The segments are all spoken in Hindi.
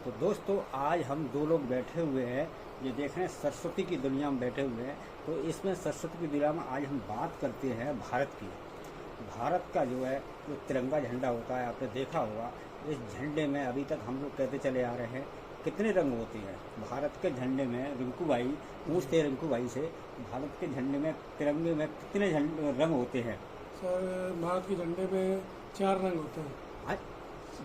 तो दोस्तों आज हम दो लोग बैठे हुए हैं, ये देख रहे हैं सरस्वती की दुनिया में बैठे हुए हैं। तो इसमें सरस्वती की दुनिया में आज हम बात करते हैं भारत की। भारत का जो है जो तिरंगा झंडा होता है, आपने देखा होगा। इस झंडे में अभी तक हम लोग कहते चले आ रहे हैं कितने रंग होते हैं भारत के झंडे में। रिंकू भाई पूछते हैं रिंकू भाई से, भारत के झंडे में तिरंगे में कितने रंग होते हैं? सर भारत के झंडे में 4 रंग होते हैं।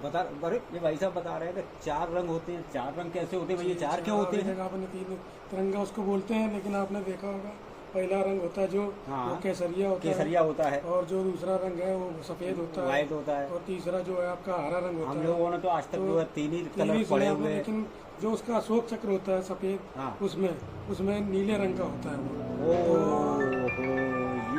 बता, अरे ये भाई साहब बता रहे हैं कि 4 रंग होते हैं। 4 रंग कैसे होते हैं भैया? 4 क्यों होते हैं? आपने 3 तिरंगा उसको बोलते हैं, लेकिन आपने देखा होगा पहला रंग होता है जो वो केसरिया होता है, और जो दूसरा रंग है वो सफेद होता है, व्हाइट होता है, और तीसरा जो है आपका हरा रंग होता है। हम लोगों ने तो आज तक जो है 3 ही कलर पड़े हुए हैं, लेकिन जो उसका अशोक चक्र होता है सफेद, उसमें नीले रंग का होता है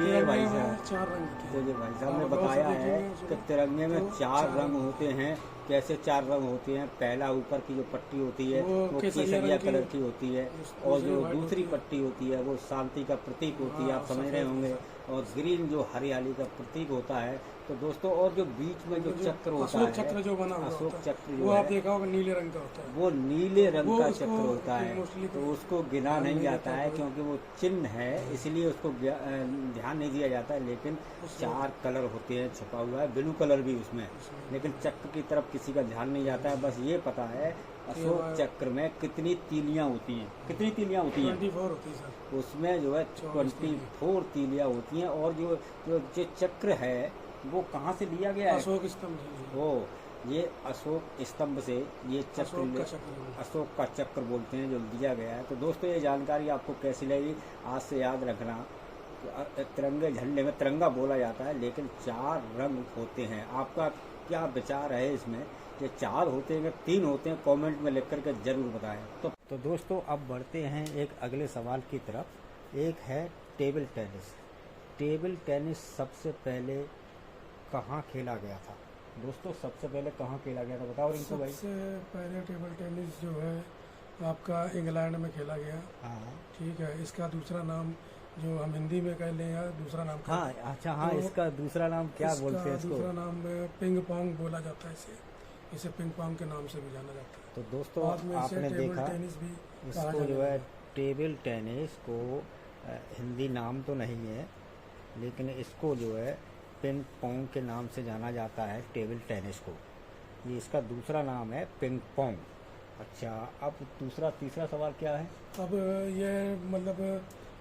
ये भाई साहब 4 रंग होते हैं। तो ये भाई साहब ने बताया है कि तिरंगे में 4 रंग होते हैं। कैसे 4 रंग होते हैं? पहला ऊपर की जो पट्टी होती है वो केसरिया कलर की होती है, और जो दूसरी पट्टी होती है वो शांति का प्रतीक होती है, आप समझ रहे होंगे। और ग्रीन जो हरियाली का प्रतीक होता है। तो दोस्तों और जो बीच में जो चक्र होता है, चक्र जो बना हुआ अशोक चक्र वो आप देखा होगा नीले रंग का होता है। वो नीले रंग का चक्र होता है, तो उसको गिना नहीं जाता है क्योंकि वो चिन्ह है, इसलिए उसको ध्यान नहीं दिया जाता है। लेकिन 4 कलर होते हैं, छुपा हुआ है ब्लू कलर भी उसमें, लेकिन चक्र की तरफ किसी का ध्यान नहीं जाता है। बस ये पता है अशोक चक्र में कितनी तीलियां होती हैं। कितनी तीलियां होती हैं? 24 होती है सर। उसमें जो है 24 तीलियां होती हैं। और जो चक्र है वो कहाँ से लिया गया है? अशोक स्तंभ। वो ये अशोक स्तंभ से ये चक्र अशोक का चक्र बोलते हैं जो लिया गया है। तो दोस्तों ये जानकारी आपको कैसी लगी? आज से याद रखना, तिरंगे झंडे में तिरंगा बोला जाता है लेकिन 4 रंग होते हैं। आपका क्या विचार है इसमें? ये 4 होते हैं, 3 होते हैं? कमेंट में लिख करके जरूर बताएं। तो दोस्तों अब बढ़ते हैं एक अगले सवाल की तरफ। एक है टेबल टेनिस। टेबल टेनिस सबसे पहले कहाँ खेला गया था? दोस्तों सबसे पहले कहाँ खेला गया था बताओ रिंकू भाई। सबसे पहले टेबल टेनिस जो है आपका इंग्लैंड में खेला गया। हाँ ठीक है। इसका दूसरा नाम जो हम हिंदी में कह लें या दूसरा नाम अच्छा हाँ, तो इसका दूसरा नाम क्या बोलते हैं? दूसरा नाम पिंग पोंग बोला जाता है। इसे पिंग पोंग के नाम से भी जाना जाता है। तो दोस्तों आपने देखा इसको जो है टेबल टेनिस को हिंदी नाम तो नहीं है, लेकिन इसको जो है पिंग पोंग के नाम से जाना जाता है टेबल टेनिस को। ये इसका दूसरा नाम है पिंग पोंग। अच्छा अब तीसरा सवाल क्या है? अब ये मतलब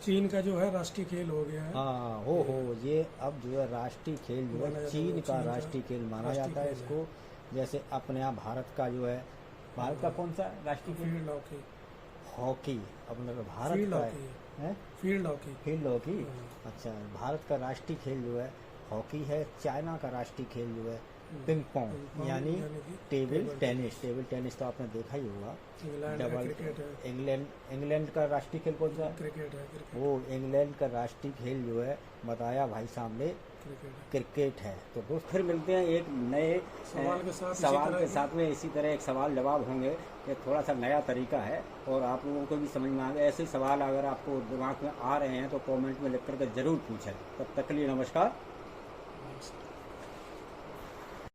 चीन का जो है राष्ट्रीय खेल हो गया है। हाँ हो ये अब जो है राष्ट्रीय खेल जो है चीन का राष्ट्रीय खेल माना जाता है इसको। जैसे अपने यहाँ भारत का जो है, भारत का कौन सा राष्ट्रीय खेल? हॉकी। अपने भारत का है फील्ड हॉकी। अच्छा भारत का राष्ट्रीय खेल जो है हॉकी है। चाइना का राष्ट्रीय खेल जो है पिंग पोंग यानी टेबल टेनिस। टेबल टेनिस तो आपने देखा ही होगा। इंग्लैंड का राष्ट्रीय खेल कौन सा? क्रिकेट है। वो इंग्लैंड का राष्ट्रीय खेल जो है बताया भाई सामने क्रिकेट है। तो दोस्त फिर मिलते हैं एक नए सवाल के साथ में। इसी तरह एक सवाल जवाब होंगे। ये थोड़ा सा नया तरीका है और आप लोगों को भी समझ में आ गया। ऐसे सवाल अगर आपको दिमाग में आ रहे हैं तो कमेंट में लिख करके जरूर पूछें। तब तक के लिए नमस्कार।